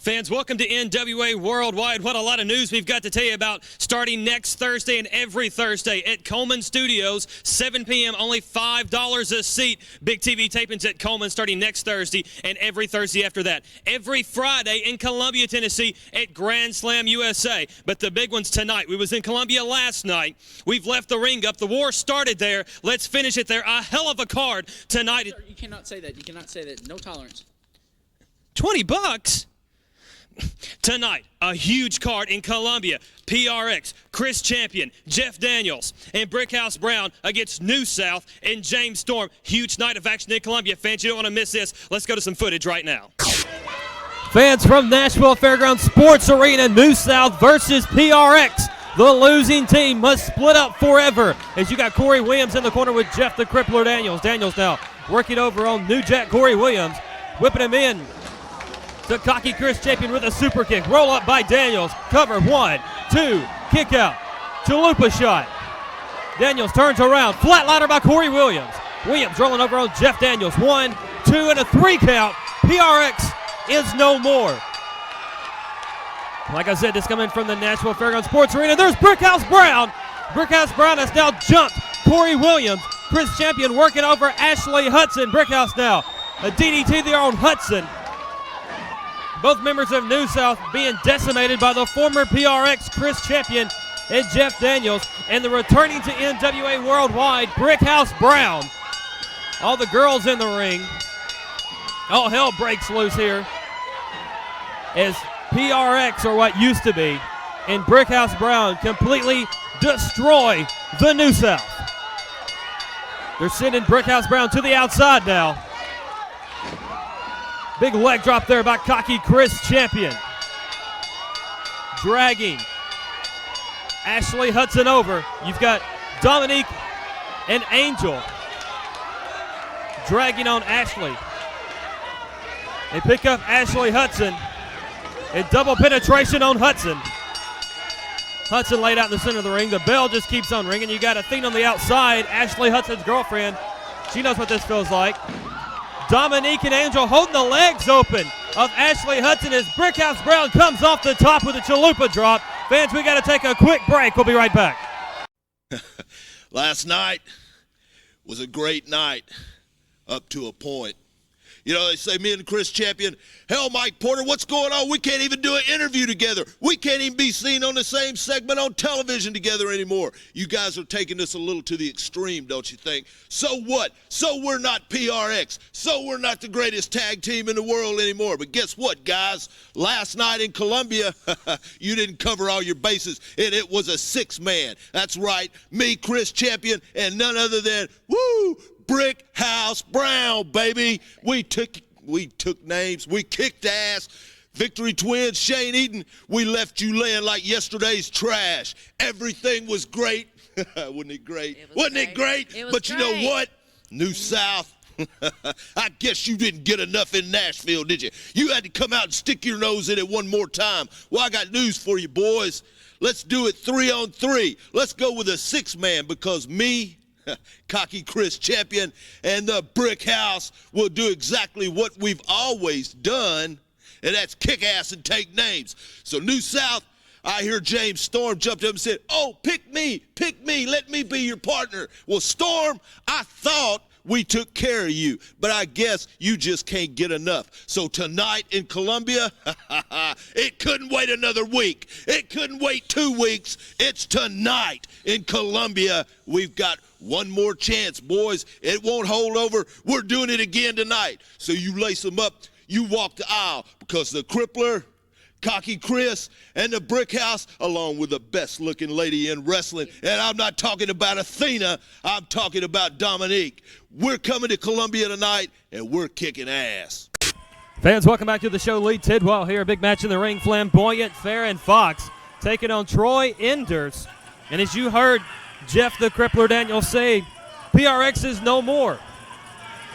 Fans, welcome to NWA Worldwide. What a lot of news we've got to tell you about starting next Thursday and every Thursday at Coleman Studios, 7 p.m., only $5 a seat. Big TV tapings at Coleman starting next Thursday and every Thursday after that. Every Friday in Columbia, Tennessee at Grand Slam USA. But the big one's tonight. We was in Columbia last night. We've left the ring up. The war started there. Let's finish it there. A hell of a card tonight. Sir, you cannot say that. You cannot say that. No tolerance. $20? Tonight, a huge card in Columbia. PRX, Chris Champion, Jeff Daniels, and Brickhouse Brown against New South and James Storm. Huge night of action in Columbia. Fans, you don't want to miss this. Let's go to some footage right now. Fans from Nashville Fairgrounds Sports Arena, New South versus PRX. The losing team must split up forever as you got Corey Williams in the corner with Jeff the Crippler Daniels. Daniels now working over on New Jack Corey Williams, whipping him in to cocky Chris Champion with a super kick. Roll up by Daniels. Cover 1, 2, kick out. Chalupa shot. Daniels turns around. Flatliner by Corey Williams. Williams rolling over on Jeff Daniels. 1, 2, and a 3 count. PRX is no more. Like I said, this coming from the Nashville Fairgrounds Sports Arena. There's Brickhouse Brown. Brickhouse Brown has now jumped Corey Williams. Chris Champion working over Ashley Hudson. Brickhouse now. A DDT there on Hudson. Both members of New South being decimated by the former PRX Chris Champion and Jeff Daniels, and the returning to NWA Worldwide, Brickhouse Brown. All the girls in the ring. All hell breaks loose here as PRX, or what used to be, and Brickhouse Brown completely destroy the New South. They're sending Brickhouse Brown to the outside now. Big leg drop there by cocky Chris Champion. Dragging Ashley Hudson over. You've got Dominique and Angel dragging on Ashley. They pick up Ashley Hudson. A double penetration on Hudson. Hudson laid out in the center of the ring. The bell just keeps on ringing. You got Athena on the outside. Ashley Hudson's girlfriend. She knows what this feels like. Dominique and Angel holding the legs open of Ashley Hudson as Brickhouse Brown comes off the top with a chalupa drop. Fans, we got to take a quick break. We'll be right back. Last night was a great night up to a point. You know, they say me and Chris Champion, hell, Mike Porter, what's going on? We can't even do an interview together. We can't even be seen on the same segment on television together anymore. You guys are taking this a little to the extreme, don't you think? So what? So we're not PRX. So we're not the greatest tag team in the world anymore. But guess what, guys? Last night in Columbia, you didn't cover all your bases, and it was a 6-man. That's right, me, Chris Champion, and none other than, Brickhouse Brown, baby. We took names. We kicked ass. Victory Twins, Shane Eaton, we left you laying like yesterday's trash. Everything was great. Wasn't it great? Wasn't it great? But you know what? New South. I guess you didn't get enough in Nashville, did you? You had to come out and stick your nose in it one more time. Well, I got news for you, boys. Let's do it 3-on-3. Let's go with a 6-man because me, cocky Chris Champion, and the Brick House will do exactly what we've always done, and that's kick ass and take names. So New South, I hear James Storm jumped up and said, oh, pick me, let me be your partner. Well, Storm, I thought we took care of you, but I guess you just can't get enough. So tonight in Columbia, it couldn't wait another week. It couldn't wait 2 weeks. It's tonight in Columbia. We've got one more chance, boys. It won't hold over. We're doing it again tonight. So you lace them up, you walk the aisle, because the Crippler, Cocky Chris, and the Brick House, along with the best-looking lady in wrestling, and I'm not talking about Athena, I'm talking about Dominique. We're coming to Columbia tonight, and we're kicking ass. Fans, welcome back to the show. Lee Tidwell here. Big match in the ring. Flamboyant, Faron, Foxx taking on Troy Enders. And as you heard Jeff the Crippler Daniels say, PRX is no more.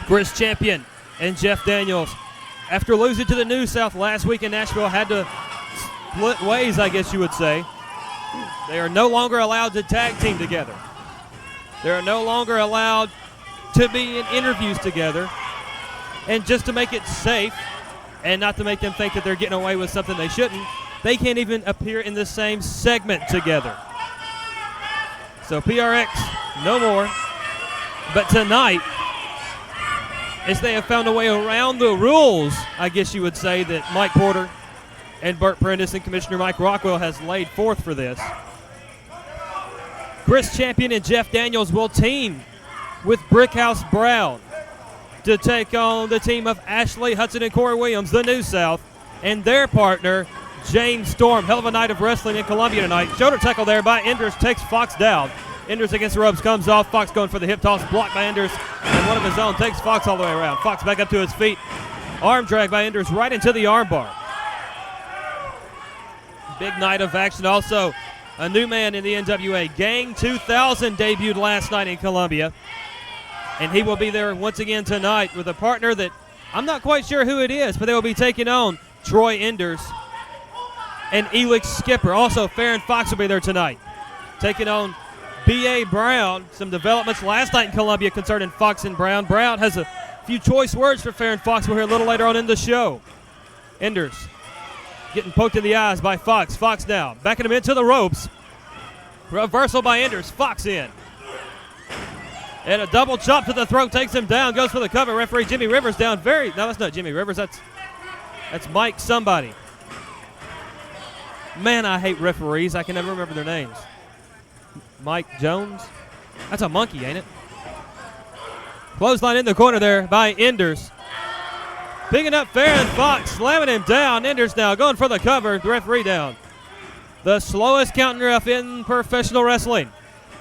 Chris Champion and Jeff Daniels, after losing to the New South last week in Nashville, had to split ways, I guess you would say. They are no longer allowed to tag team together. They are no longer allowed to be in interviews together. And just to make it safe, And not to make them think that they're getting away with something they shouldn't, they can't even appear in the same segment together. So PRX, no more. But tonight, as they have found a way around the rules, I guess you would say, that Mike Porter and Bert Prentice and Commissioner Mike Rockwell has laid forth for this. Chris Champion and Jeff Daniels will team with Brickhouse Brown to take on the team of Ashley Hudson and Corey Williams, the New South, and their partner, James Storm. Hell of a night of wrestling in Columbia tonight. Shoulder tackle there by Enders, takes Foxx down. Enders against the ropes, comes off. Foxx going for the hip toss, blocked by Enders, and one of his own takes Foxx all the way around. Foxx back up to his feet. Arm drag by Enders right into the armbar. Big night of action. Also, a new man in the NWA. Gang 2000 debuted last night in Columbia, and he will be there once again tonight with a partner that I'm not quite sure who it is, but they will be taking on Troy Enders and Elix Skipper. Also, Faron Foxx will be there tonight, taking on B.A. Brown. Some developments last night in Columbia concerning Foxx and Brown. Brown has a few choice words for Faron Foxx. We'll hear a little later on in the show. Enders getting poked in the eyes by Foxx. Foxx now backing him into the ropes. Reversal by Enders. Foxx in. And a double chop to the throat takes him down. Goes for the cover. Referee Jimmy Rivers down. No, that's not Jimmy Rivers. That's Mike somebody. Man, I hate referees. I can never remember their names. Mike Jones? That's a monkey, ain't it? Clothesline in the corner there by Enders. Picking up Faron Foxx, slamming him down. Enders now going for the cover. The referee down. The slowest counting ref in professional wrestling.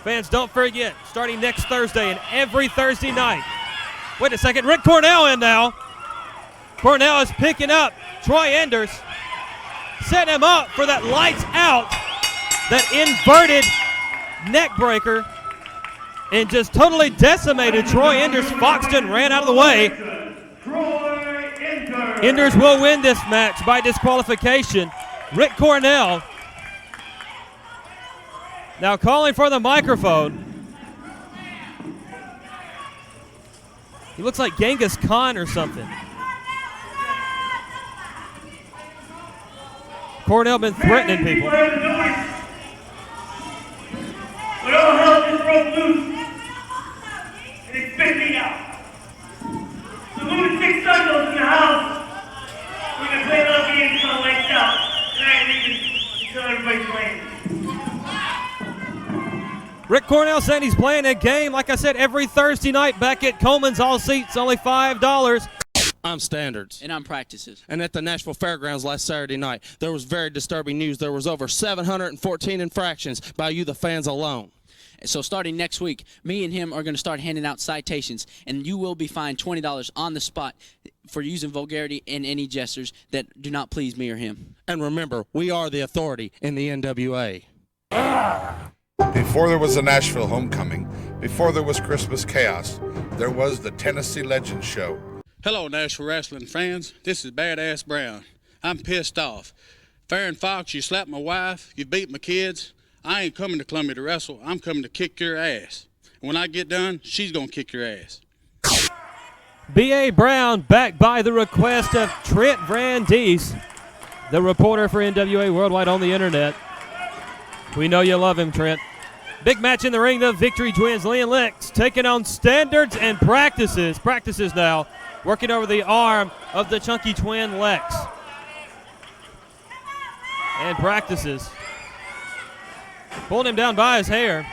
Fans, don't forget, starting next Thursday and every Thursday night. Wait a second, Rick Cornell in now. Cornell is picking up Troy Enders. Setting him up for that lights out, that inverted neck breaker, and just totally decimated Troy Enders. Foxton ran out of the way. Enders will win this match by disqualification. Rick Cornell now calling for the microphone. He looks like Genghis Khan or something. Cornell been threatening people. When all hell just broke loose, and it's spitting out. The lunatic psychos in the house. We're gonna play a little game until the lights out. Tonight we can until everybody's playing. Rick Cornell saying he's playing a game, like I said, every Thursday night back at Coleman's. All seats, only $5. I'm Standards. And I'm Practices. And at the Nashville Fairgrounds last Saturday night, there was very disturbing news. There was over 714 infractions by you, the fans, alone. So starting next week, me and him are going to start handing out citations, and you will be fined $20 on the spot for using vulgarity and any gestures that do not please me or him. And remember, we are the authority in the NWA. Before there was a Nashville homecoming, before there was Christmas chaos, there was the Tennessee Legends Show. Hello, Nashville wrestling fans. This is Badass Brown. I'm pissed off. Faron Foxx, you slapped my wife, you beat my kids. I ain't coming to Columbia to wrestle. I'm coming to kick your ass. And when I get done, she's going to kick your ass. B.A. Brown back by the request of Trent Vrandis, the reporter for NWA Worldwide on the internet. We know you love him, Trent. Big match in the ring, the Victory Twins. Leon Licks taking on Standards and Practices. Practices now working over the arm of the chunky twin Lex. And Practices pulling him down by his hair.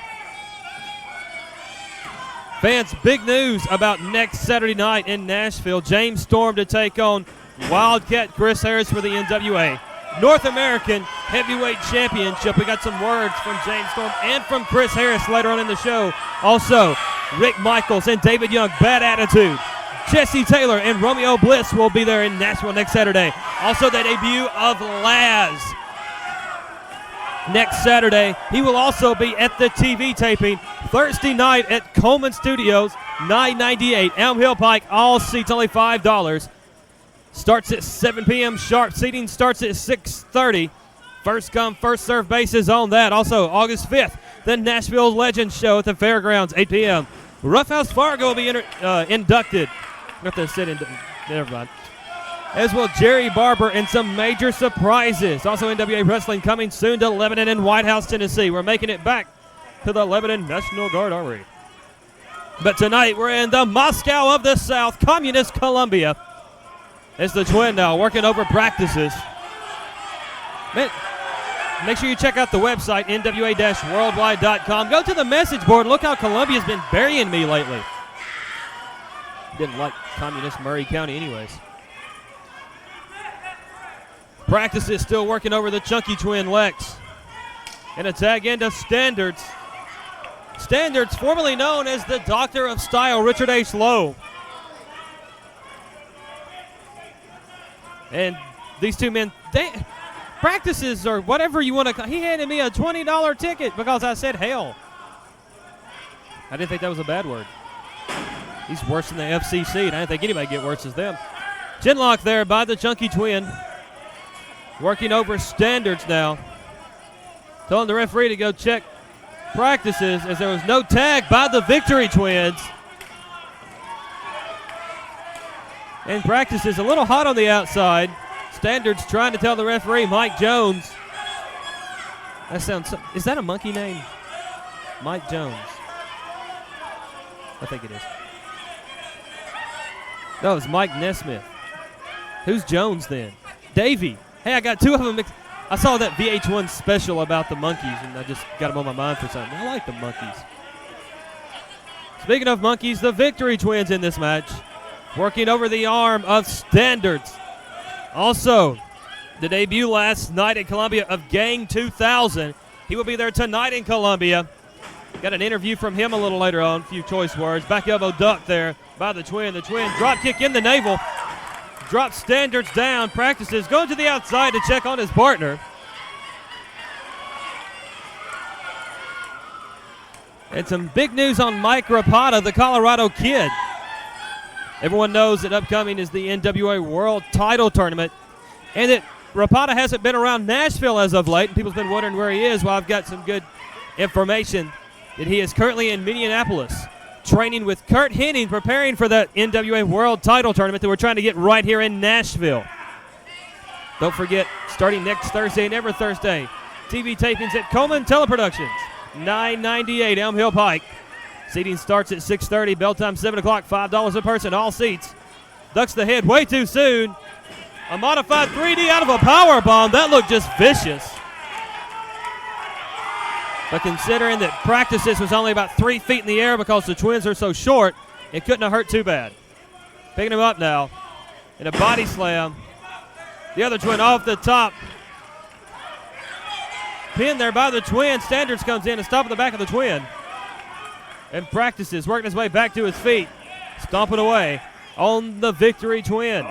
Fans, big news about next Saturday night in Nashville. James Storm to take on Wildcat Chris Harris for the NWA North American Heavyweight Championship. We got some words from James Storm and from Chris Harris later on in the show. Also, Rick Michaels and David Young, Bad Attitude. Jesse Taylor and Romeo Bliss will be there in Nashville next Saturday. Also, the debut of Laz next Saturday. He will also be at the TV taping Thursday night at Coleman Studios, 998 Elm Hill Pike. All seats only $5. Starts at 7 p.m. sharp. Seating starts at 6:30. First come, first serve basis on that. Also, August 5th, the Nashville Legends Show at the Fairgrounds, 8 p.m. Roughhouse Fargo will be inducted. Never mind. as will Jerry Barber, and some major surprises. Also NWA Wrestling coming soon to Lebanon and White House, Tennessee. We're making it back to the Lebanon National Guard Armory. But tonight we're in the Moscow of the South, Communist Columbia. It's the Twin now working over practices. Man, make sure you check out the website, NWA-worldwide.com. Go to the message board. Look how Columbia's been burying me lately. Didn't like Communist Murray County anyways. Practices still working over the chunky twin Lex. And a tag into Standards. Standards, formerly known as the Doctor of Style, Richard H. Lowe. And these two men, practices or whatever you want to call. He handed me a $20 ticket because I said hell. I didn't think that was a bad word. He's worse than the FCC, and I didn't think anybody get worse as them. Chinlock there by the chunky twin. Working over Standards now. Telling the referee to go check practices as there was no tag by the Victory Twins. And practices a little hot on the outside. Standards trying to tell the referee, Mike Jones. That sounds, is that a monkey name? Mike Jones. I think it is. No, it's Mike Nesmith. Who's Jones then? Davey. Hey, I got two of them mixed. I saw that VH1 special about the monkeys, and I just got them on my mind for something. I like the monkeys. Speaking of monkeys, the Victory Twins in this match. Working over the arm of Standards. Also, the debut last night in Columbia of Gang 2000. He will be there tonight in Columbia. Got an interview from him a little later on. A few choice words. Back elbow duck there by the Twin. The Twin drop kick in the navel. Drops Standards down. Practices. Going to the outside to check on his partner. And some big news on Mike Rapata, the Colorado kid. Everyone knows that upcoming is the NWA World Title Tournament, and that Rapata hasn't been around Nashville as of late, and people's been wondering where he is. Well, I've got some good information that he is currently in Minneapolis, training with Kurt Hennig, preparing for the NWA World Title Tournament that we're trying to get right here in Nashville. Don't forget, starting next Thursday and every Thursday, TV tapings at Coleman Teleproductions, 998 Elm Hill Pike. Seating starts at 6:30, bell time 7 o'clock, $5 a person, all seats. Ducks the head way too soon. A modified 3D out of a power bomb. That looked just vicious. But considering that practices was only about 3 feet in the air because the Twins are so short, it couldn't have hurt too bad. Picking him up now in a body slam. The other Twin off the top. Pinned there by the Twin. Standards comes in and stops the back of the Twin. And practices, working his way back to his feet. Stomping away on the Victory Twin.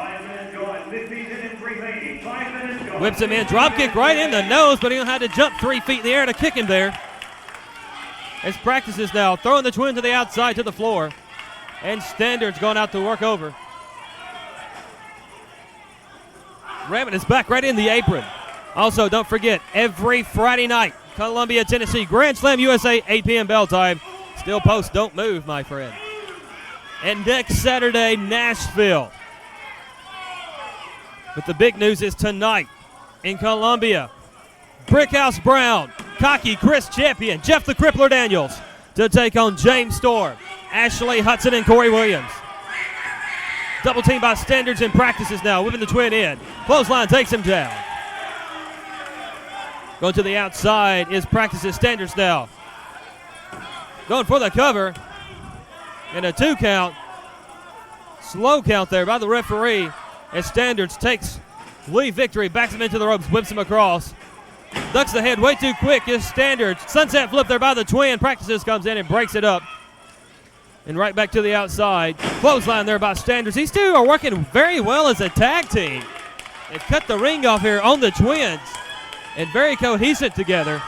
Whips him in, drop kick right in the nose, but he had to jump 3 feet in the air to kick him there. As practices now, throwing the Twin to the outside to the floor. And Standards going out to work over. Ramming his back right in the apron. Also, don't forget, every Friday night, Columbia, Tennessee, Grand Slam USA, 8 p.m. bell time. Still post, don't move, my friend. And next Saturday, Nashville. But the big news is tonight in Columbia. Brickhouse Brown, cocky Chris Champion, Jeff the Crippler Daniels to take on James Storm, Ashley Hudson, and Corey Williams. Double team by Standards in practices now, whipping the Twin in. Clothesline takes him down. Going to the outside is practices Standards now. Going for the cover. And a 2 count. Slow count there by the referee as Standards takes Lee Victory, backs him into the ropes, whips him across. Ducks the head way too quick is Standards. Sunset flip there by the Twin. Practices comes in and breaks it up. And right back to the outside. Clothesline there by Standards. These two are working very well as a tag team. They've cut the ring off here on the Twins. And very cohesive together.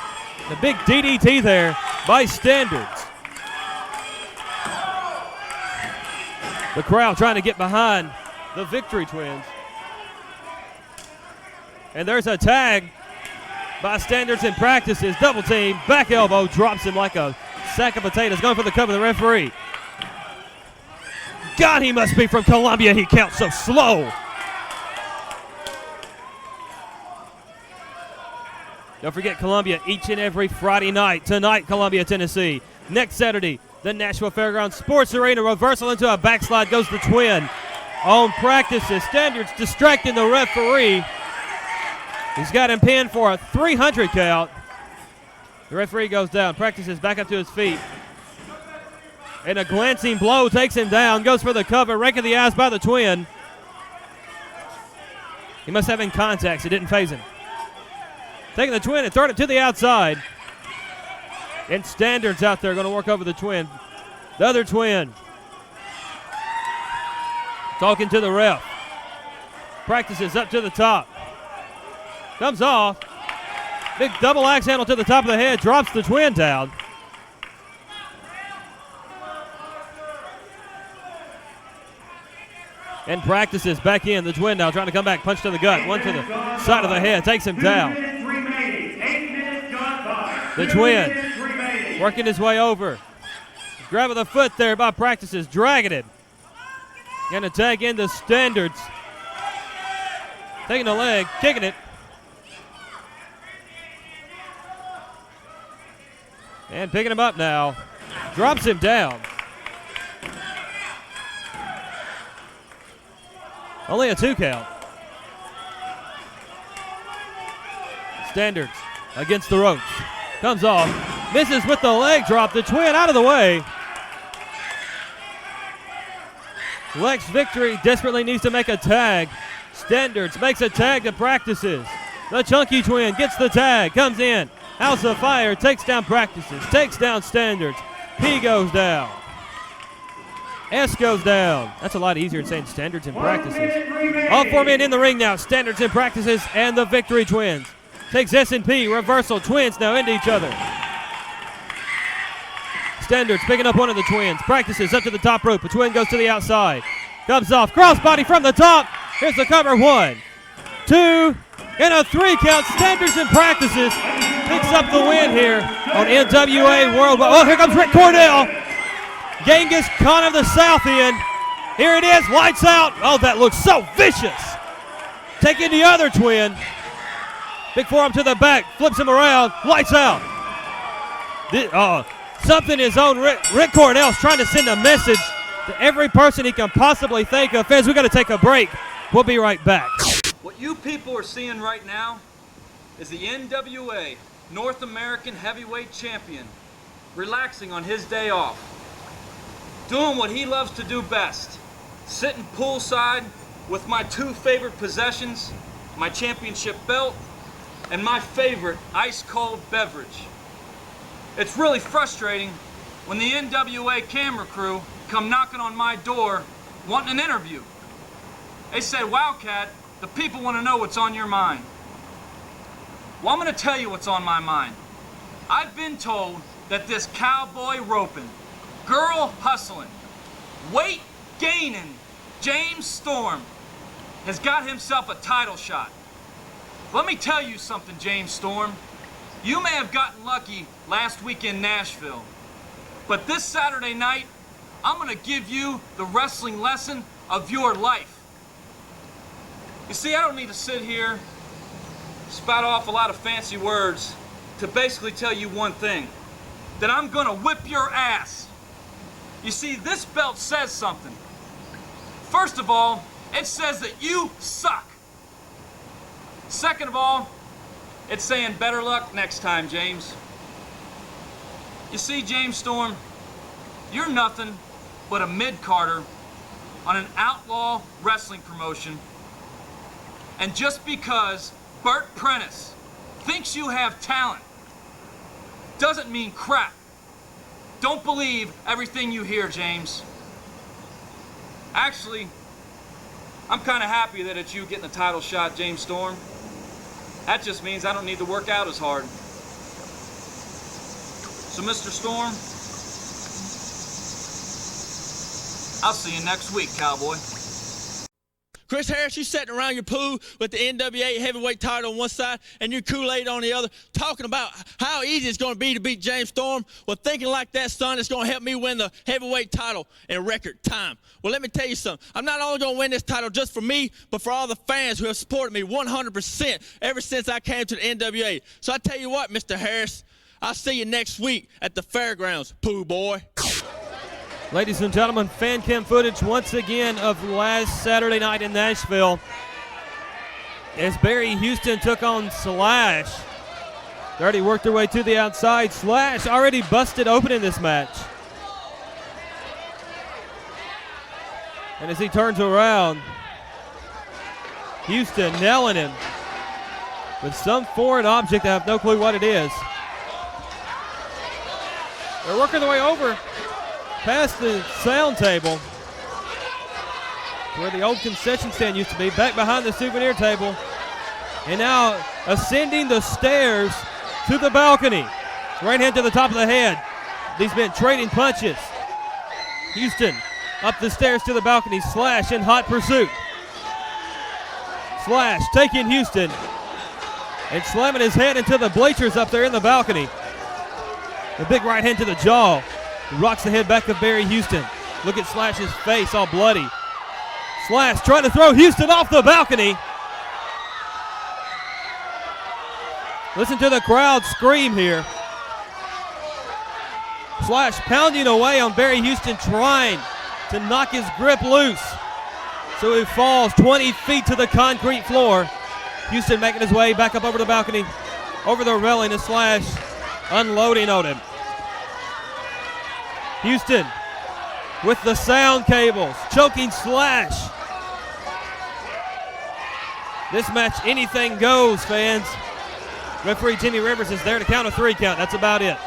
The big DDT there by Standards. The crowd trying to get behind the Victory Twins. And there's a tag by Standards in practices. Double team, back elbow, drops him like a sack of potatoes. Going for the cover of the referee. God, he must be from Columbia. He counts so slow. Don't forget Columbia each and every Friday night. Tonight, Columbia, Tennessee. Next Saturday, the Nashville Fairgrounds Sports Arena. Reversal into a backslide goes the Twin. On practices, Standards distracting the referee. He's got him pinned for a 300 count. The referee goes down. Practices back up to his feet. And a glancing blow takes him down. Goes for the cover. Rake of the eyes by the Twin. He must have in contacts. It didn't phase him. Taking the Twin and throwing it to the outside. And Standards out there going to work over the Twin. The other Twin. Talking to the ref. Practices up to the top. Comes off. Big double axe handle to the top of the head. Drops the Twin down. And Practices back in. The Twin now trying to come back. Punch to the gut. One to the side of the head. Takes him down. The Twin working his way over. Grabbing the foot there by Practices. Dragging it. Going to tag into Standards. Taking the leg. Kicking it. And picking him up now. Drops him down. Only a 2 count. Standards against the ropes. Comes off. Misses with the leg drop. The Twin out of the way. Lex Victory desperately needs to make a tag. Standards makes a tag to Practices. The Chunky Twin gets the tag. Comes in. House of Fire takes down Practices. Takes down Standards. P goes down. S goes down. That's a lot easier than saying Standards and Practices. All 4 men in the ring now. Standards and Practices and the Victory Twins. Takes S&P. Reversal. Twins now into each other. Standards picking up one of the Twins. Practices up to the top rope. A Twin goes to the outside. Comes off. Crossbody from the top. Here's the cover. 1, 2, and a 3 count. Standards and Practices picks up the win here on NWA Worldwide. Oh, here comes Rick Cornell. Genghis Khan of the South End. Here it is, lights out. Oh, that looks so vicious. Taking the other Twin. Big forearm to the back, flips him around, lights out. Something is on Rick Cornell's trying to send a message to every person he can possibly think of. Fans, we got to take a break. We'll be right back. What you people are seeing right now is the NWA North American Heavyweight Champion relaxing on his day off. Doing what he loves to do best, sitting poolside with my 2 favorite possessions, my championship belt, and my favorite ice-cold beverage. It's really frustrating when the NWA camera crew come knocking on my door wanting an interview. They said, "Wildcat, the people want to know what's on your mind." Well, I'm going to tell you what's on my mind. I've been told that this cowboy roping, girl hustling, weight gaining James Storm has got himself a title shot. Let me tell you something, James Storm. You may have gotten lucky last week in Nashville, but this Saturday night, I'm gonna give you the wrestling lesson of your life. You see, I don't need to sit here, spout off a lot of fancy words to basically tell you one thing, that I'm gonna whip your ass. You see, this belt says something. First of all, it says that you suck. Second of all, it's saying better luck next time, James. You see, James Storm, you're nothing but a mid-carder on an outlaw wrestling promotion. And just because Bert Prentice thinks you have talent doesn't mean crap. Don't believe everything you hear, James. Actually, I'm kind of happy that it's you getting the title shot, James Storm. That just means I don't need to work out as hard. So, Mr. Storm, I'll see you next week, cowboy. Chris Harris, you sitting around your pool with the NWA heavyweight title on one side and your Kool-Aid on the other, talking about how easy it's going to be to beat James Storm. Well, thinking like that, son, it's going to help me win the heavyweight title in record time. Well, let me tell you something. I'm not only going to win this title just for me, but for all the fans who have supported me 100% ever since I came to the NWA. So I tell you what, Mr. Harris, I'll see you next week at the fairgrounds, poo boy. Ladies and gentlemen, fan cam footage once again of last Saturday night in Nashville as Barry Houston took on Slash. They already worked their way to the outside. Slash already busted open in this match. And as he turns around, Houston nailing him with some foreign object. I have no clue what it is. They're working their way over past the sound table where the old concession stand used to be, back behind the souvenir table, and now ascending the stairs to the balcony. Right hand to the top of the head. These men trading punches. Houston up the stairs to the balcony. Slash in hot pursuit. Slash taking Houston and slamming his head into the bleachers up there in the balcony. The big right hand to the jaw. Rocks the head back of Barry Houston. Look at Slash's face, all bloody. Slash trying to throw Houston off the balcony. Listen to the crowd scream here. Slash pounding away on Barry Houston, trying to knock his grip loose. So he falls 20 feet to the concrete floor. Houston making his way back up over the balcony, over the railing, and Slash unloading on him. Houston with the sound cables, choking Slash. This match, anything goes, fans. Referee Jimmy Rivers is there to count a 3 count. That's about it.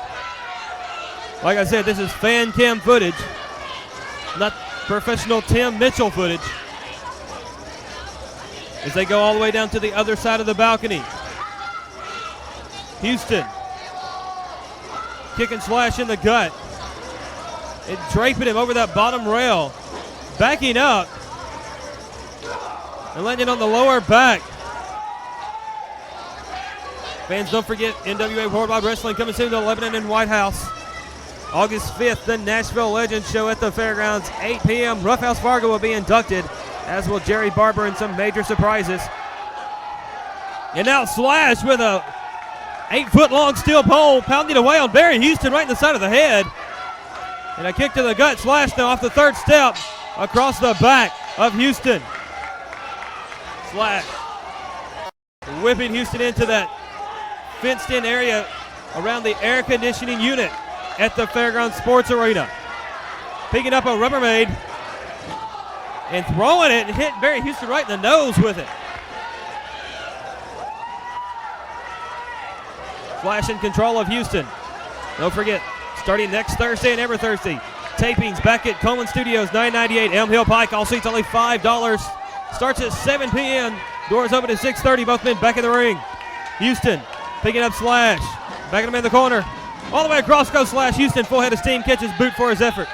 Like I said, this is fan cam footage, not professional Tim Mitchell footage. As they go all the way down to the other side of the balcony. Houston kicking Slash in the gut. And draping him over that bottom rail. Backing up. And landing on the lower back. Fans, don't forget NWA Worldwide Wrestling coming soon to Lebanon and White House. August 5th, the Nashville Legends show at the fairgrounds, 8 p.m. Roughhouse Fargo will be inducted, as will Jerry Barber, and some major surprises. And now Slash with a 8-foot-long steel pole, pounding away on Barry Houston right in the side of the head. And a kick to the gut. Slash now off the 3rd step across the back of Houston. Slash whipping Houston into that fenced-in area around the air conditioning unit at the Fairgrounds Sports Arena. Picking up a Rubbermaid and throwing it and hitting Barry Houston right in the nose with it. Slash in control of Houston. Don't forget, starting next Thursday and every Thursday, tapings back at Coleman Studios, 998 Elm Hill Pike. All seats only $5. Starts at 7 p.m. Doors open at 6:30. Both men back in the ring. Houston picking up Slash. Backing him in the corner. All the way across goes Slash. Houston, full head of steam, catches boot for his effort.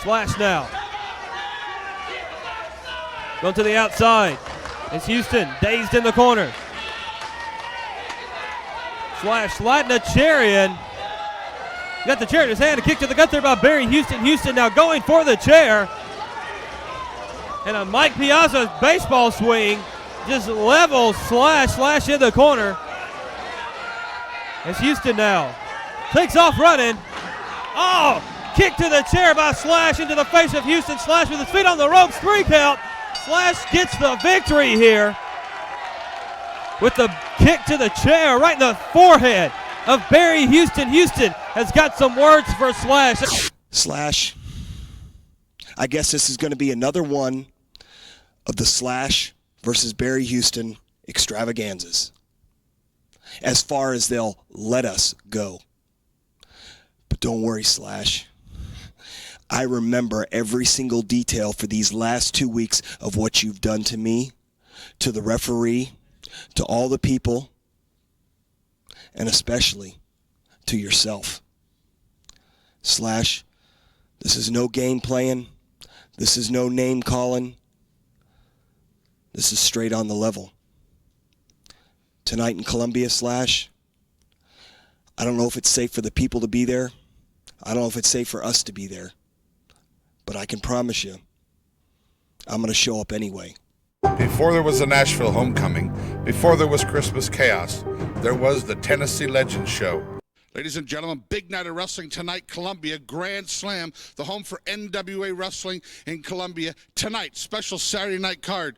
Slash now. Going to the outside. It's Houston, dazed in the corner. Slash sliding a chair in. Got the chair in his hand. A kick to the gut there by Barry Houston. Houston now going for the chair. And a Mike Piazza baseball swing just levels Slash in the corner. As Houston now takes off running. Oh, kick to the chair by Slash into the face of Houston. Slash with his feet on the ropes, 3 count. Slash gets the victory here with the kick to the chair right in the forehead of Barry Houston. Houston has got some words for Slash. Slash, I guess this is going to be another one of the Slash versus Barry Houston extravaganzas, as far as they'll let us go. But don't worry, Slash. I remember every single detail for these last 2 weeks of what you've done to me, to the referee, to all the people, and especially to yourself. Slash, this is no game playing. This is no name calling. This is straight on the level. Tonight in Columbia, Slash, I don't know if it's safe for the people to be there. I don't know if it's safe for us to be there. But I can promise you, I'm going to show up anyway. Before there was a Nashville homecoming, before there was Christmas chaos, there was the Tennessee Legends Show. Ladies and gentlemen, big night of wrestling tonight, Columbia, Grand Slam, the home for NWA Wrestling in Columbia. Tonight, special Saturday night card.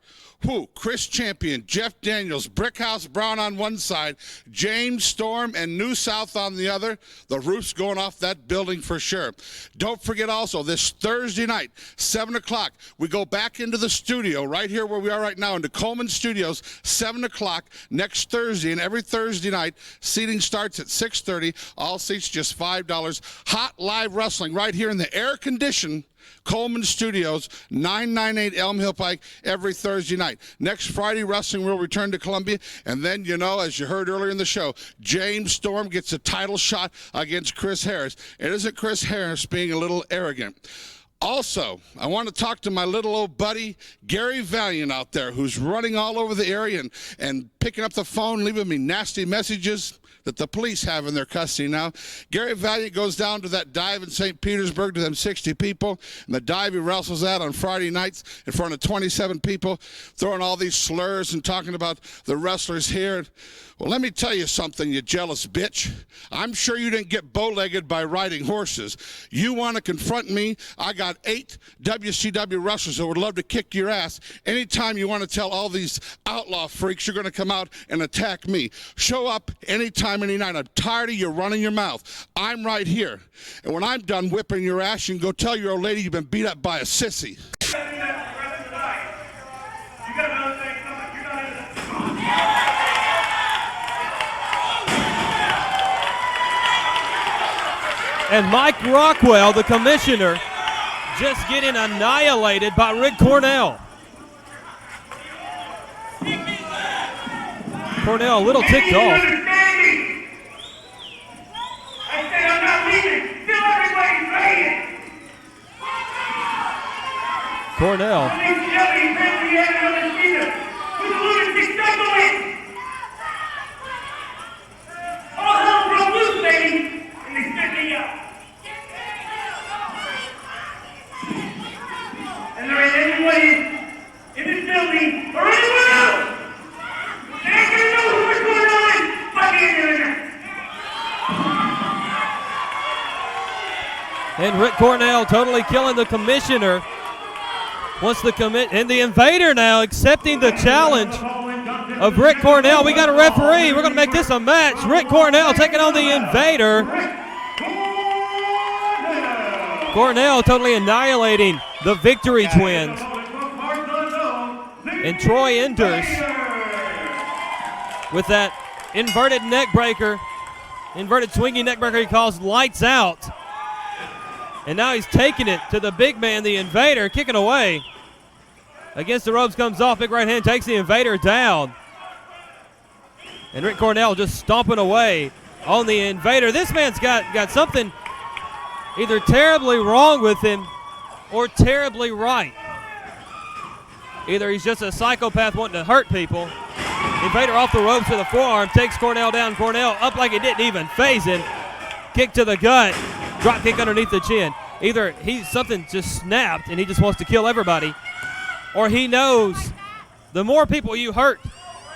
Chris Champion, Jeff Daniels, Brickhouse Brown on one side, James Storm and New South on the other. The roof's going off that building for sure. Don't forget also, this Thursday night, 7 o'clock, we go back into the studio right here where we are right now, into Coleman Studios, 7 o'clock next Thursday. And every Thursday night, seating starts at 6:30. All seats just $5. Hot live wrestling right here in the air-conditioned Coleman Studios, 998 Elm Hill Pike, every Thursday night. Next Friday, wrestling will return to Columbia. And then, you know, as you heard earlier in the show, James Storm gets a title shot against Chris Harris. It isn't Chris Harris being a little arrogant. Also, I want to talk to my little old buddy, Gary Valiant out there, who's running all over the area and picking up the phone, leaving me nasty messages that the police have in their custody now. Gary Valiant goes down to that dive in St. Petersburg to them 60 people, and the dive he wrestles at on Friday nights in front of 27 people, throwing all these slurs and talking about the wrestlers here. Well, let me tell you something, you jealous bitch. I'm sure you didn't get bow-legged by riding horses. You want to confront me? I got 8 WCW wrestlers that would love to kick your ass. Anytime you want to tell all these outlaw freaks you're going to come out and attack me. Show up anytime, any night. I'm tired of you running your mouth. I'm right here. And when I'm done whipping your ass, you can go tell your old lady you've been beat up by a sissy. And Mike Rockwell, the commissioner, just getting annihilated by Rick Cornell. Cornell a little ticked off. I said I'm not leaving. Still everybody's waiting. Cornell. All hell broke loose, baby. And they set me up. And there ain't anybody in this building or anywhere else. They ain't gonna know who we're going on. Fuck it. And Rick Cornell totally killing the commissioner. Wants the and the Invader now accepting the challenge of Rick Cornell. We got a referee. We're going to make this a match. Rick Cornell taking on the Invader. Cornell totally annihilating the Victory Twins. And Troy Enders with that inverted neck breaker, inverted swinging neck breaker he calls lights out. And now he's taking it to the big man, the Invader, kicking away. Against the ropes, comes off, big right hand, takes the Invader down. And Rick Cornell just stomping away on the Invader. This man's got something either terribly wrong with him or terribly right. Either he's just a psychopath wanting to hurt people. Invader off the ropes with a forearm, takes Cornell down. Cornell up like it didn't even phase him. Kick to the gut. Drop kick underneath the chin. Either something just snapped and he just wants to kill everybody, or he knows the more people you hurt,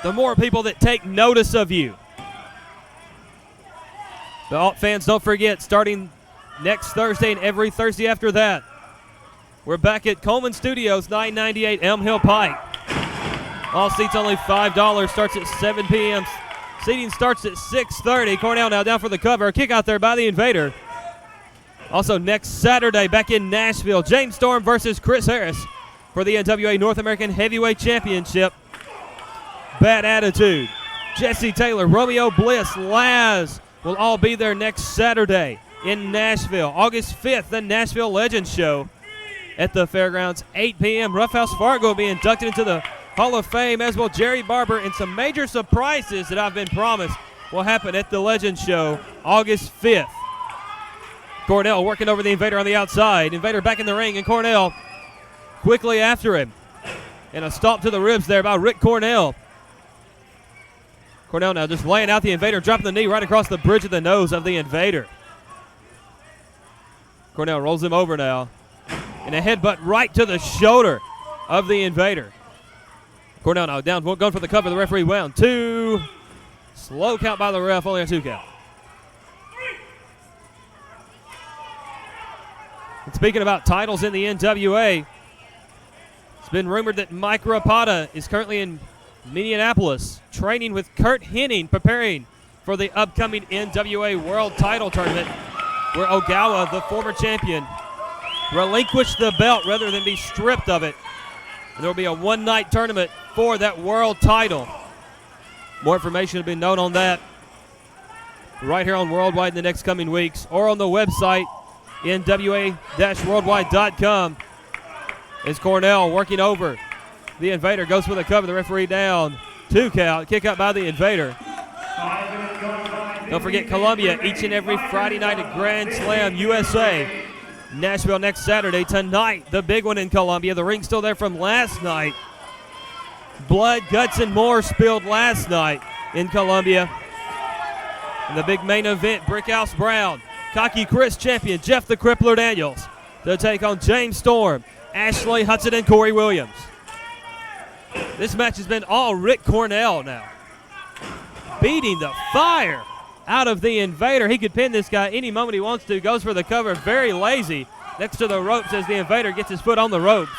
the more people that take notice of you. The fans, don't forget, starting next Thursday and every Thursday after that, we're back at Coleman Studios, 998 Elm Hill Pike. All seats only $5. Starts at 7 p.m. Seating starts at 6:30. Cornell now down for the cover. Kick out there by the Invader. Also next Saturday, back in Nashville, James Storm versus Chris Harris for the NWA North American Heavyweight Championship. Bad Attitude, Jesse Taylor, Romeo Bliss, Laz will all be there next Saturday in Nashville. August 5th, the Nashville Legends Show at the fairgrounds, 8 p.m. Roughhouse Fargo will be inducted into the Hall of Fame, as will Jerry Barber, and some major surprises that I've been promised will happen at the Legends Show August 5th. Cornell working over the Invader on the outside. Invader back in the ring, and Cornell quickly after him. And a stomp to the ribs there by Rick Cornell. Cornell now just laying out the Invader, dropping the knee right across the bridge of the nose of the Invader. Cornell rolls him over now. And a headbutt right to the shoulder of the Invader. Cornell now down, going for the cover. The referee wound. 2. Slow count by the ref, only a 2 count. And speaking about titles in the NWA, it's been rumored that Mike Rapata is currently in Minneapolis training with Kurt Hennig, preparing for the upcoming NWA World Title Tournament, where Ogawa, the former champion, relinquished the belt rather than be stripped of it. And there will be a one-night tournament for that world title. More information will be known on that right here on Worldwide in the next coming weeks, or on the website, NWA-Worldwide.com. As Cornell working over the Invader, goes for the cover, the referee down. 2 count, kick out by the Invader. Don't forget Columbia each and every Friday night at Grand Slam USA. Nashville next Saturday. Tonight, the big one in Columbia. The ring's still there from last night. Blood, guts, and more spilled last night in Columbia. And the big main event, Brickhouse Brown, cocky Chris champion Jeff the Crippler Daniels to take on James Storm, Ashley Hudson, and Corey Williams. This match has been all Rick Cornell now, beating the fire out of the Invader. He could pin this guy any moment he wants to. Goes for the cover, very lazy, next to the ropes as the Invader gets his foot on the ropes.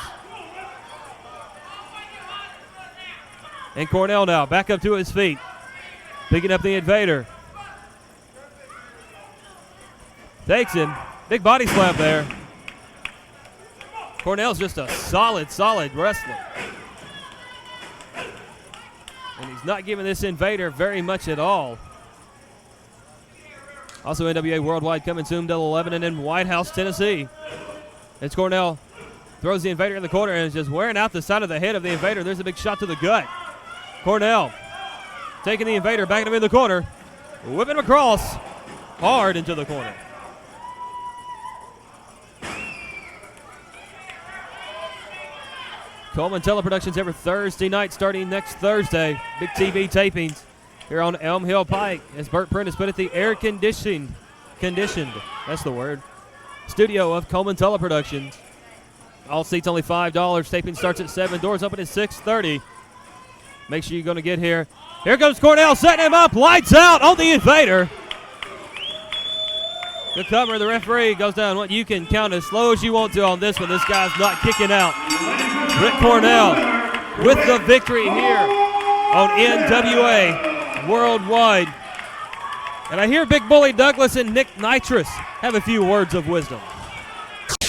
And Cornell now back up to his feet, picking up the Invader. Takes him. Big body slap there. Cornell's just a solid wrestler. And he's not giving this Invader very much at all. Also NWA Worldwide coming soon to 11 and in White House, Tennessee. It's Cornell throws the Invader in the corner and is just wearing out the side of the head of the Invader. There's a big shot to the gut. Cornell taking the Invader, backing him in the corner, whipping him across hard into the corner. Coleman Teleproductions every Thursday night starting next Thursday. Big TV tapings here on Elm Hill Pike, as Bert Prentice put it, the conditioned, that's the word, studio of Coleman Teleproductions. All seats only $5. Taping starts at 7. Doors open at 6:30. Make sure you're going to get here. Here comes Cornell, setting him up. Lights out on the Invader. The cover, the referee goes down. What you can count as slow as you want to on this one. This guy's not kicking out. Rick Cornell with the victory here on NWA Worldwide. And I hear Big Bully Douglas and Nick Nitros have a few words of wisdom.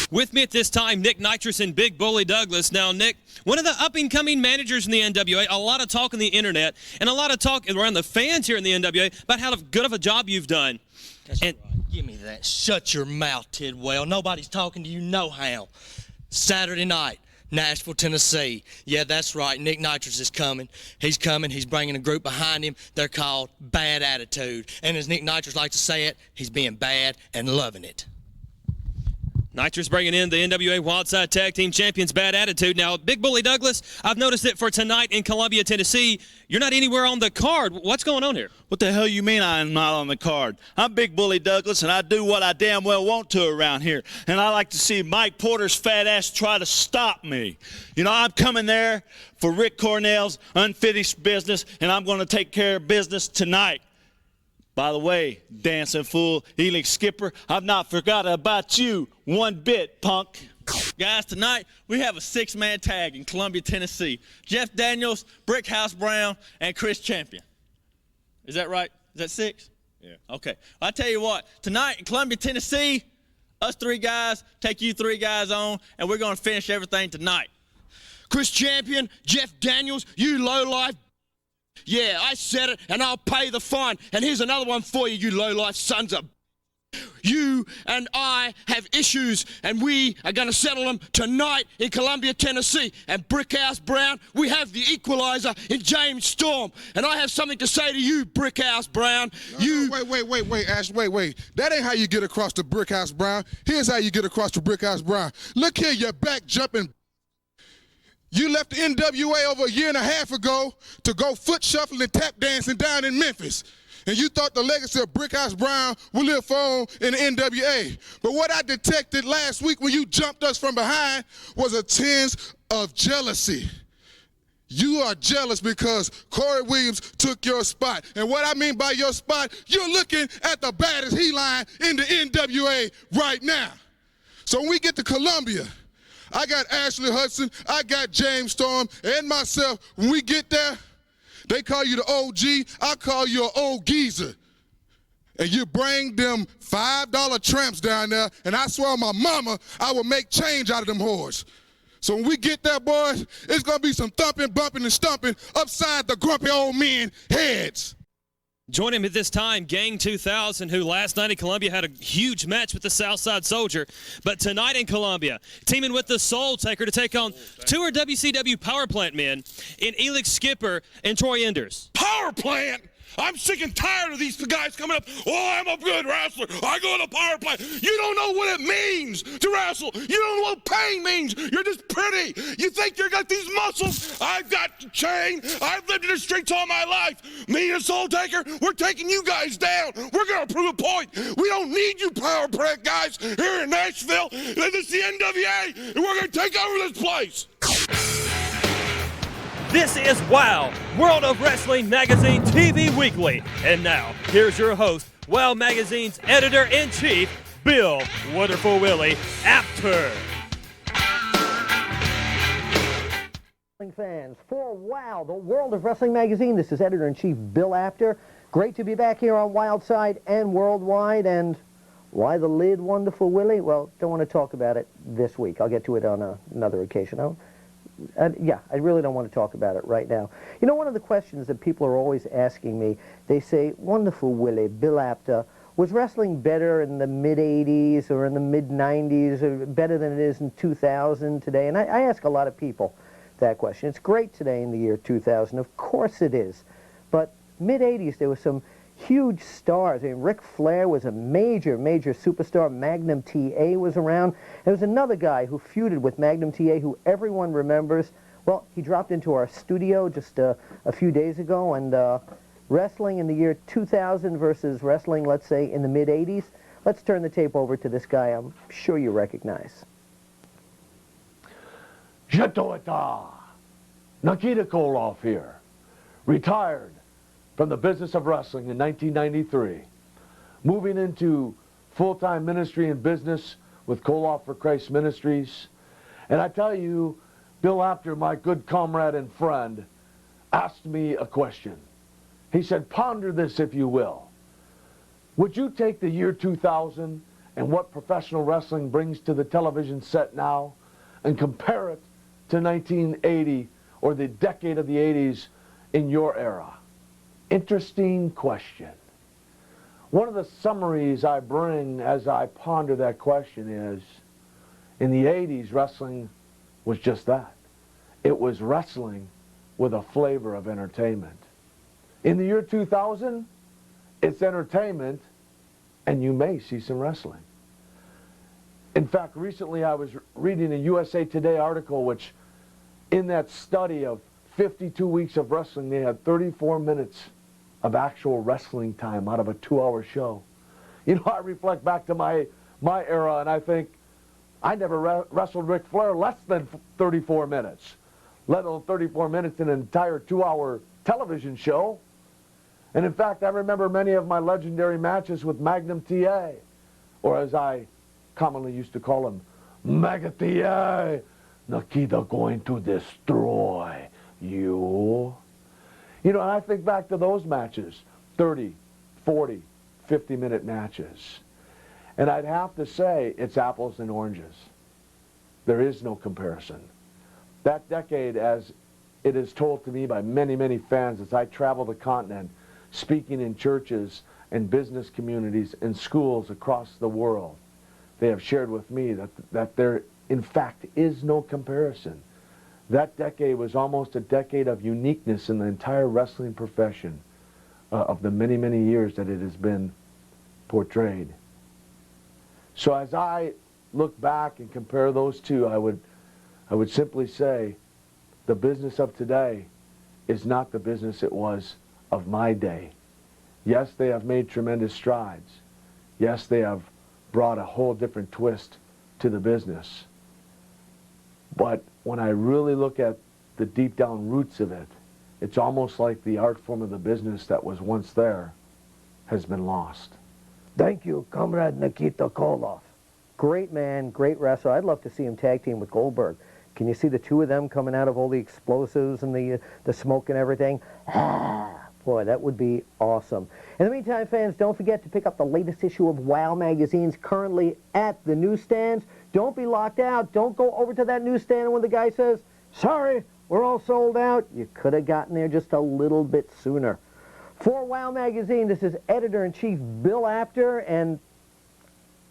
With me at this time, Nick Nitros and Big Bully Douglas. Now, Nick, one of the up-and-coming managers in the NWA, a lot of talk on the internet, and a lot of talk around the fans here in the NWA about how good of a job you've done. That's right. Give me that. Shut your mouth, Tidwell. Nobody's talking to you no how. Saturday night, Nashville, Tennessee. Yeah, that's right. Nick Nitros is coming. He's coming. He's bringing a group behind him. They're called Bad Attitude. And as Nick Nitros likes to say it, he's being bad and loving it. Nitros bringing in the NWA Wildside Tag Team Champions, Bad Attitude. Now, Big Bully Douglas, I've noticed that for tonight in Columbia, Tennessee, you're not anywhere on the card. What's going on here? What the hell you mean I'm not on the card? I'm Big Bully Douglas, and I do what I damn well want to around here. And I like to see Mike Porter's fat ass try to stop me. You know, I'm coming there for Rick Cornell's unfinished business, and I'm going to take care of business tonight. By the way, dancing fool, Elix Skipper, I've not forgotten about you one bit, punk. Guys, tonight we have a 6-man tag in Columbia, Tennessee. Jeff Daniels, Brickhouse Brown, and Chris Champion. Is that right? Is that 6? Yeah. Okay. Well, I tell you what, tonight in Columbia, Tennessee, us 3 guys take you 3 guys on, and we're going to finish everything tonight. Chris Champion, Jeff Daniels, you lowlife. Yeah, I said it, and I'll pay the fine. And here's another one for you, you lowlife sons of... You and I have issues, and we are going to settle them tonight in Columbia, Tennessee. And Brickhouse Brown, we have the equalizer in James Storm. And I have something to say to you, Brickhouse Brown. Wait, Ash, wait. That ain't how you get across the Brickhouse Brown. Here's how you get across the Brickhouse Brown. Look here, you back jumping. You left the NWA over a year and a half ago to go foot shuffling and tap dancing down in Memphis. And you thought the legacy of Brickhouse Brown would live on in the NWA. But what I detected last week when you jumped us from behind was a tinge of jealousy. You are jealous because Corey Williams took your spot. And what I mean by your spot, you're looking at the baddest he-line in the NWA right now. So when we get to Columbia, I got Ashley Hudson, I got James Storm, and myself. When we get there, they call you the OG, I call you an old geezer. And you bring them $5 tramps down there, and I swear on my mama, I will make change out of them whores. So when we get there, boys, it's going to be some thumping, bumping, and stumping upside the grumpy old men heads. Join him at this time, Gang 2000, who last night in Columbia had a huge match with the Southside Soldier. But tonight in Columbia, teaming with the Soul Taker to take on two WCW Power Plant men in Elix Skipper and Troy Enders. Power Plant? I'm sick and tired of these guys coming up, oh, I'm a good wrestler, I go to power plant. You don't know what it means to wrestle. You don't know what pain means. You're just pretty. You think you got these muscles. I've got chain. I've lived in the streets all my life. Me and Soul Taker, we're taking you guys down. We're going to prove a point. We don't need you power plant guys here in Nashville. This is the NWA, and we're going to take over this place. This is WOW, World of Wrestling Magazine TV Weekly. And now, here's your host, WOW Magazine's Editor-in-Chief, Bill Wonderful Willie Apter. Fans, for WOW, the World of Wrestling Magazine, this is Editor-in-Chief Bill Apter. Great to be back here on Wildside and Worldwide. And why the lid, Wonderful Willie? Well, don't want to talk about it this week. I'll get to it on another occasion. Yeah, I really don't want to talk about it right now. You know, one of the questions that people are always asking me, they say, Wonderful Willie, Bill Apter, was wrestling better in the mid-'80s or in the mid-'90s, or better than it is in 2000 today? And I ask a lot of people that question. It's great today in the year 2000. Of course it is. But mid-'80s, there were some huge stars. I mean, Ric Flair was a major, major superstar. Magnum TA was around. There was another guy who feuded with Magnum TA who everyone remembers. Well, he dropped into our studio just a few days ago, and wrestling in the year 2000 versus wrestling, let's say, in the mid-'80s. Let's turn the tape over to this guy I'm sure you recognize. Jetoeta, Nikita Koloff here, retired from the business of wrestling in 1993, moving into full-time ministry and business with Koloff for Christ Ministries. And I tell you, Bill Apter, my good comrade and friend, asked me a question. He said, ponder this if you will. Would you take the year 2000 and what professional wrestling brings to the television set now and compare it to 1980 or the decade of the 80s in your era? Interesting question. One of the summaries I bring as I ponder that question is, in the 80s, wrestling was just that. It was wrestling with a flavor of entertainment. In the year 2000, it's entertainment, and you may see some wrestling. In fact, recently I was reading a USA Today article which, in that study of 52 weeks of wrestling, they had 34 minutes of actual wrestling time out of a 2-hour show. You know, I reflect back to my era, and I think I never wrestled Ric Flair less than 34 minutes, let alone 34 minutes in an entire 2-hour television show. And in fact, I remember many of my legendary matches with Magnum TA, or as I commonly used to call him, Mega TA, Nikita going to destroy you. You know, and I think back to those matches, 30, 40, 50-minute matches. And I'd have to say it's apples and oranges. There is no comparison. That decade, as it is told to me by many, many fans as I travel the continent, speaking in churches and business communities and schools across the world, they have shared with me that there, in fact, is no comparison. That decade was almost a decade of uniqueness in the entire wrestling profession of the many, many years that it has been portrayed. So as I look back and compare those two, I would simply say the business of today is not the business it was of my day. Yes, they have made tremendous strides. Yes, they have brought a whole different twist to the business. But when I really look at the deep down roots of it, it's almost like the art form of the business that was once there has been lost. Thank you, Comrade Nikita Koloff. Great man, great wrestler. I'd love to see him tag team with Goldberg. Can you see the two of them coming out of all the explosives and the smoke and everything? Boy, that would be awesome. In the meantime, fans, don't forget to pick up the latest issue of WOW magazines currently at the newsstands. Don't be locked out. Don't go over to that newsstand and when the guy says, sorry, we're all sold out. You could have gotten there just a little bit sooner. For WOW magazine, this is Editor-in-Chief Bill Apter, and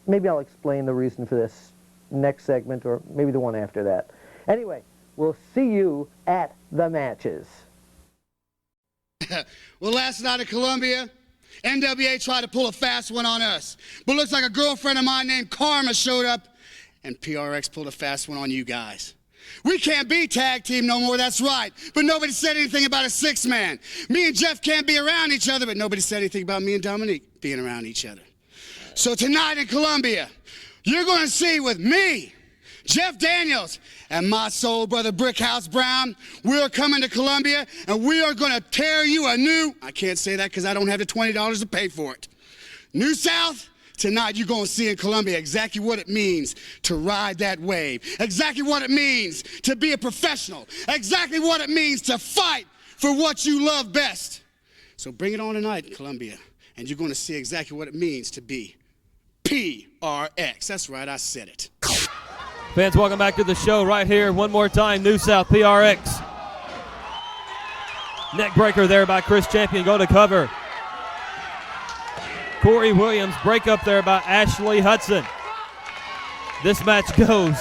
maybe I'll explain the reason for this next segment or maybe the one after that. Anyway, we'll see you at the matches. Well, last night at Columbia, NWA tried to pull a fast one on us. But looks like a girlfriend of mine named Karma showed up, and PRX pulled a fast one on you guys. We can't be tag team no more, that's right. But nobody said anything about a six-man. Me and Jeff can't be around each other, but nobody said anything about me and Dominique being around each other. So tonight in Columbia, you're going to see with me, Jeff Daniels, and my soul brother Brickhouse Brown, we're coming to Columbia, and we are going to tear you a new, I can't say that because I don't have the $20 to pay for it. New South, tonight you're going to see in Columbia exactly what it means to ride that wave, exactly what it means to be a professional, exactly what it means to fight for what you love best. So bring it on tonight, Columbia, and you're going to see exactly what it means to be PRX. That's right, I said it. Fans, welcome back to the show right here. One more time, New South PRX. Neck breaker there by Chris Champion. Go to cover. Corey Williams, break up there by Ashley Hudson. This match goes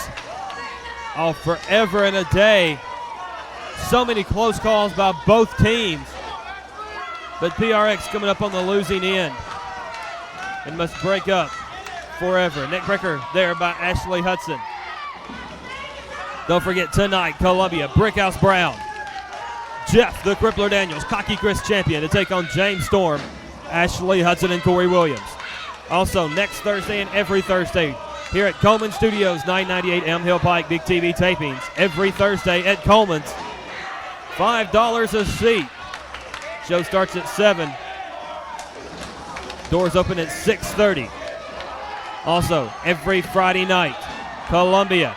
forever and a day. So many close calls by both teams. But PRX coming up on the losing end and must break up forever. Neck breaker there by Ashley Hudson. Don't forget tonight, Columbia, Brickhouse Brown, Jeff the Crippler Daniels, Cocky Chris Champion to take on James Storm, Ashley Hudson, and Corey Williams. Also, next Thursday and every Thursday here at Coleman Studios, 998 M Hill Pike, Big TV tapings. Every Thursday at Coleman's, $5 a seat. Show starts at 7. Doors open at 6:30. Also, every Friday night, Columbia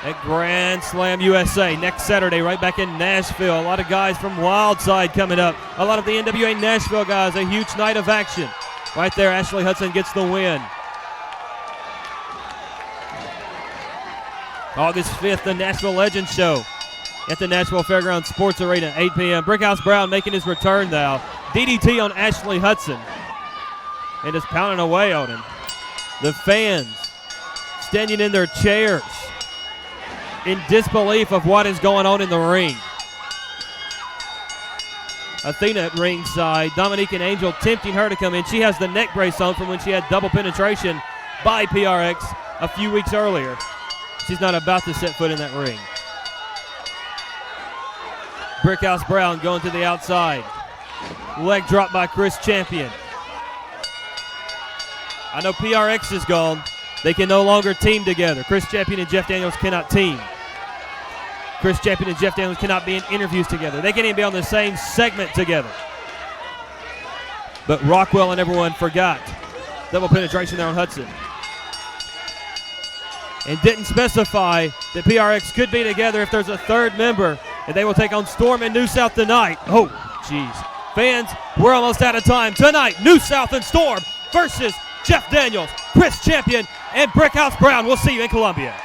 at Grand Slam USA. Next Saturday, right back in Nashville. A lot of guys from Wildside coming up. A lot of the NWA Nashville guys. A huge night of action. Right there, Ashley Hudson gets the win. August 5th, the Nashville Legends Show at the Nashville Fairgrounds Sports Arena, 8 p.m. Brickhouse Brown making his return now. DDT on Ashley Hudson. And just pounding away on him. The fans standing in their chairs in disbelief of what is going on in the ring. Athena at ringside. Dominique and Angel tempting her to come in. She has the neck brace on from when she had double penetration by PRX a few weeks earlier. She's not about to set foot in that ring. Brickhouse Brown going to the outside. Leg drop by Chris Champion. I know PRX is gone. They can no longer team together. Chris Champion and Jeff Daniels cannot team. Chris Champion and Jeff Daniels cannot be in interviews together. They can't even be on the same segment together. But Rockwell and everyone forgot. Double penetration there on Hudson. And didn't specify that PRX could be together if there's a third member. And they will take on Storm and New South tonight. Oh, jeez. Fans, we're almost out of time. Tonight, New South and Storm versus Jeff Daniels, Chris Champion, and Brickhouse Brown. We'll see you in Columbia.